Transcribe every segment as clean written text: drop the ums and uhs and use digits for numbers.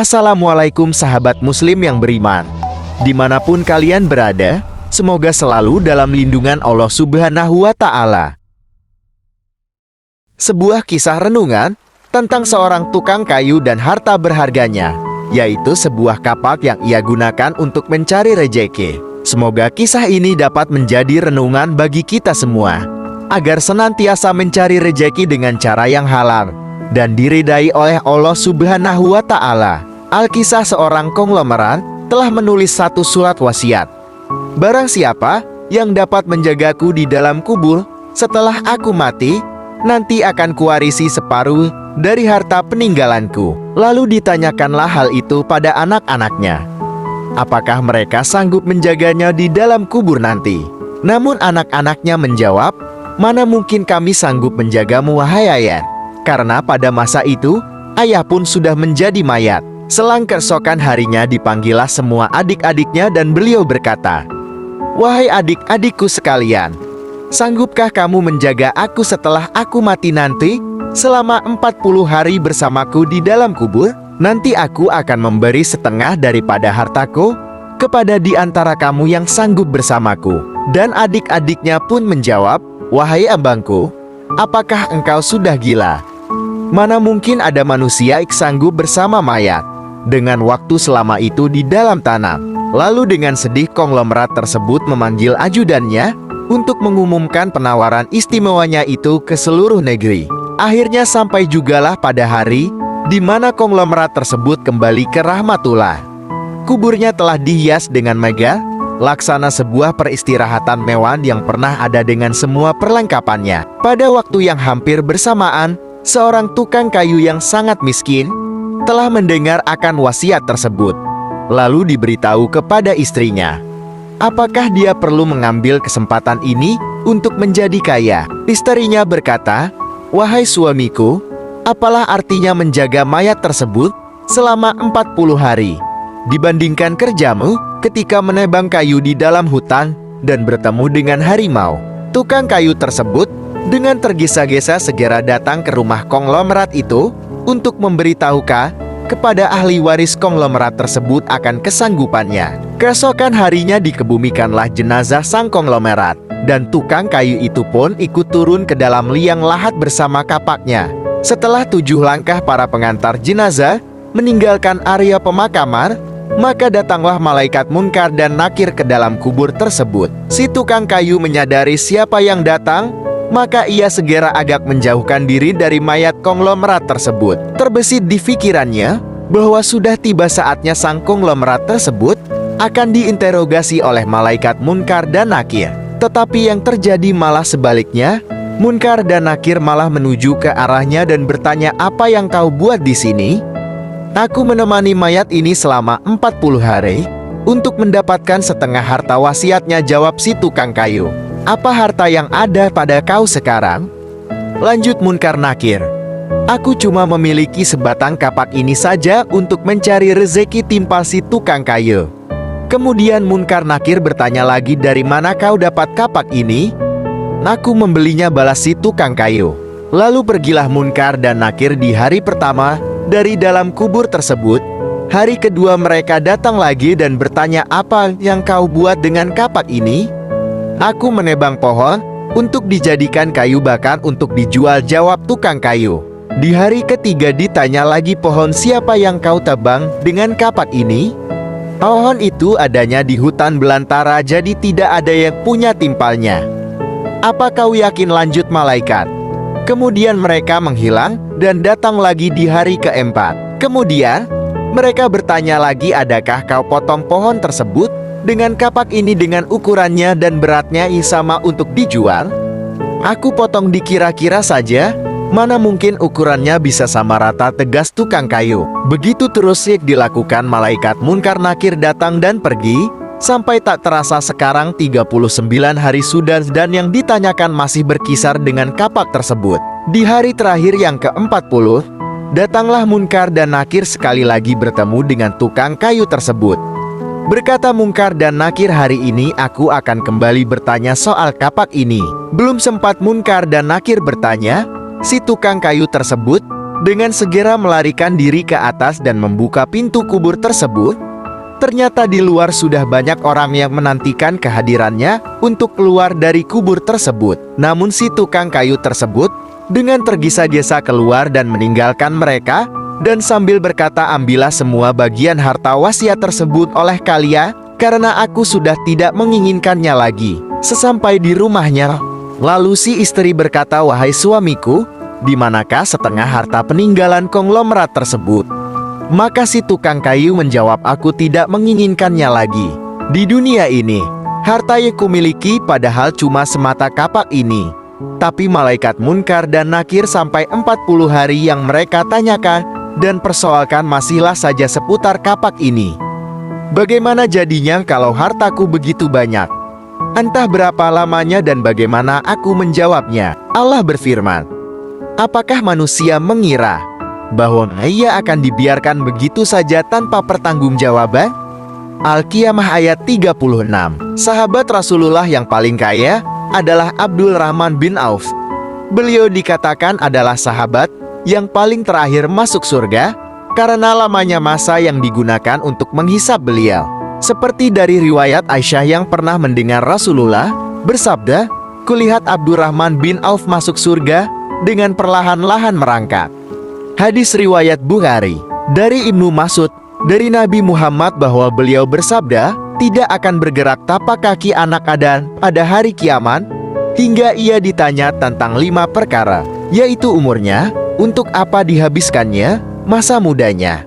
Assalamualaikum sahabat muslim yang beriman. Dimanapun kalian berada, semoga selalu dalam lindungan Allah Subhanahu wa Ta'ala. Sebuah kisah renungan tentang seorang tukang kayu dan harta berharganya, yaitu sebuah kapak yang ia gunakan untuk mencari rejeki. Semoga kisah ini dapat menjadi renungan bagi kita semua, agar senantiasa mencari rejeki dengan cara yang halal dan diridai oleh Allah Subhanahu wa Ta'ala. Alkisah seorang konglomerat telah menulis satu surat wasiat. Barang siapa yang dapat menjagaku di dalam kubur setelah aku mati, nanti akan kuwarisi separuh dari harta peninggalanku. Lalu ditanyakanlah hal itu pada anak-anaknya. Apakah mereka sanggup menjaganya di dalam kubur nanti? Namun anak-anaknya menjawab, "Mana mungkin kami sanggup menjagamu, wahai ayah. Karena pada masa itu, ayah pun sudah menjadi mayat." Selang keesokan harinya dipanggillah semua adik-adiknya dan beliau berkata, "Wahai adik-adikku sekalian, sanggupkah kamu menjaga aku setelah aku mati nanti? Selama 40 hari bersamaku di dalam kubur, nanti aku akan memberi setengah daripada hartaku kepada di antara kamu yang sanggup bersamaku." Dan adik-adiknya pun menjawab, "Wahai abangku, apakah engkau sudah gila? Mana mungkin ada manusia yang sanggup bersama mayat dengan waktu selama itu di dalam tanah." Lalu dengan sedih konglomerat tersebut memanggil ajudannya untuk mengumumkan penawaran istimewanya itu ke seluruh negeri. Akhirnya sampai jugalah pada hari di mana konglomerat tersebut kembali ke rahmatullah. Kuburnya telah dihias dengan megah, laksana sebuah peristirahatan mewah yang pernah ada dengan semua perlengkapannya. Pada waktu yang hampir bersamaan, seorang tukang kayu yang sangat miskin telah mendengar akan wasiat tersebut. Lalu diberitahu kepada istrinya, apakah dia perlu mengambil kesempatan ini untuk menjadi kaya. Istrinya berkata, "Wahai suamiku, apalah artinya menjaga mayat tersebut selama 40 hari dibandingkan kerjamu ketika menebang kayu di dalam hutan dan bertemu dengan harimau?" Tukang kayu tersebut dengan tergesa-gesa segera datang ke rumah konglomerat itu untuk memberitahukan kepada ahli waris konglomerat tersebut akan kesanggupannya. Keesokan harinya dikebumikanlah jenazah sang konglomerat, dan tukang kayu itu pun ikut turun ke dalam liang lahat bersama kapaknya. Setelah 7 langkah para pengantar jenazah meninggalkan area pemakaman, maka datanglah malaikat Munkar dan Nakir ke dalam kubur tersebut. Si tukang kayu menyadari siapa yang datang, maka ia segera agak menjauhkan diri dari mayat konglomerat tersebut. Terbesit di pikirannya bahwa sudah tiba saatnya sang konglomerat tersebut akan diinterogasi oleh malaikat Munkar dan Nakir. Tetapi yang terjadi malah sebaliknya. Munkar dan Nakir malah menuju ke arahnya dan bertanya, "Apa yang kau buat di sini?" "Aku menemani mayat ini selama 40 hari untuk mendapatkan setengah harta wasiatnya," jawab si tukang kayu. "Apa harta yang ada pada kau sekarang?" Lanjut Munkar Nakir, "Aku cuma memiliki sebatang kapak ini saja untuk mencari rezeki," timpal si tukang kayu. Kemudian Munkar Nakir bertanya lagi, "Dari mana kau dapat kapak ini?" "Aku membelinya," balas si tukang kayu. Lalu pergilah Munkar dan Nakir di hari pertama dari dalam kubur tersebut. Hari kedua mereka datang lagi dan bertanya, "Apa yang kau buat dengan kapak ini?" "Aku menebang pohon untuk dijadikan kayu bakar untuk dijual," jawab tukang kayu. Di hari ketiga ditanya lagi, "Pohon siapa yang kau tebang dengan kapak ini?" "Pohon itu adanya di hutan belantara, jadi tidak ada yang punya," timpalnya. "Apa kau yakin?" lanjut malaikat. Kemudian mereka menghilang dan datang lagi di hari keempat. Kemudian mereka bertanya lagi, "Adakah kau potong pohon tersebut dengan kapak ini dengan ukurannya dan beratnya sama untuk dijual?" "Aku potong dikira-kira saja, mana mungkin ukurannya bisa sama rata," tegas tukang kayu. Begitu terus dilakukan. Malaikat Munkar Nakir datang dan pergi, sampai tak terasa sekarang 39 hari sudah dan yang ditanyakan masih berkisar dengan kapak tersebut. Di hari terakhir yang ke-40, datanglah Munkar dan Nakir sekali lagi bertemu dengan tukang kayu tersebut. Berkata Munkar dan Nakir, "Hari ini aku akan kembali bertanya soal kapak ini." Belum sempat Munkar dan Nakir bertanya, si tukang kayu tersebut Dengan segera melarikan diri ke atas dan membuka pintu kubur tersebut, ternyata di luar sudah banyak orang yang menantikan kehadirannya untuk keluar dari kubur tersebut. Namun si tukang kayu tersebut dengan tergesa-gesa keluar dan meninggalkan mereka, dan sambil berkata, "Ambillah semua bagian harta wasiat tersebut oleh kalian, karena aku sudah tidak menginginkannya lagi." Sesampai di rumahnya, lalu si istri berkata, "Wahai suamiku, di manakah setengah harta peninggalan konglomerat tersebut?" Maka si tukang kayu menjawab, "Aku tidak menginginkannya lagi. Di dunia ini, harta yang kumiliki padahal cuma semata kapak ini." Tapi malaikat Munkar dan Nakir sampai 40 hari yang mereka tanyakan dan persoalkan masihlah saja seputar kapak ini. Bagaimana jadinya kalau hartaku begitu banyak? Entah berapa lamanya dan bagaimana aku menjawabnya. Allah berfirman, "Apakah manusia mengira bahwa ia akan dibiarkan begitu saja tanpa pertanggungjawaban?" Al-Qiyamah ayat 36. Sahabat Rasulullah yang paling kaya adalah Abdul Rahman bin Auf. Beliau dikatakan adalah sahabat yang paling terakhir masuk surga karena lamanya masa yang digunakan untuk menghisap beliau. Seperti dari riwayat Aisyah yang pernah mendengar Rasulullah bersabda, "Kulihat Abdurrahman bin Auf masuk surga dengan perlahan-lahan merangkak." Hadis riwayat Bukhari. Dari Ibnu Mas'ud, dari Nabi Muhammad bahwa beliau bersabda, "Tidak akan bergerak tapak kaki anak Adam pada hari kiamat hingga ia ditanya tentang 5 perkara, yaitu umurnya, untuk apa dihabiskannya, masa mudanya,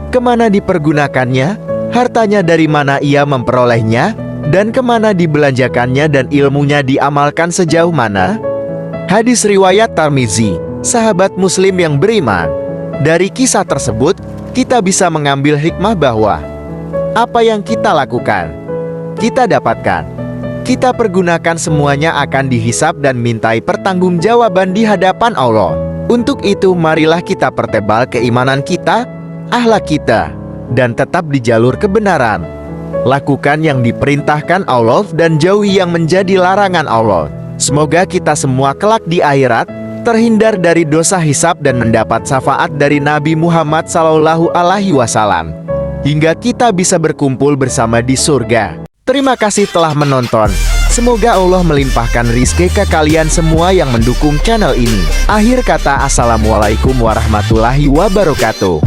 kemana dipergunakannya, hartanya dari mana ia memperolehnya, dan kemana dibelanjakannya, dan ilmunya diamalkan sejauh mana." Hadis riwayat Tirmizi. Sahabat Muslim yang beriman, dari kisah tersebut kita bisa mengambil hikmah bahwa apa yang kita lakukan, kita dapatkan, kita pergunakan, semuanya akan dihisap dan mintai pertanggungjawaban di hadapan Allah. Untuk itu marilah kita pertebal keimanan kita, akhlak kita, dan tetap di jalur kebenaran. Lakukan yang diperintahkan Allah dan jauhi yang menjadi larangan Allah. Semoga kita semua kelak di akhirat terhindar dari dosa hisab dan mendapat syafaat dari Nabi Muhammad SAW, hingga kita bisa berkumpul bersama di surga. Terima kasih telah menonton. Semoga Allah melimpahkan rizki ke kalian semua yang mendukung channel ini. Akhir kata, assalamualaikum warahmatullahi wabarakatuh.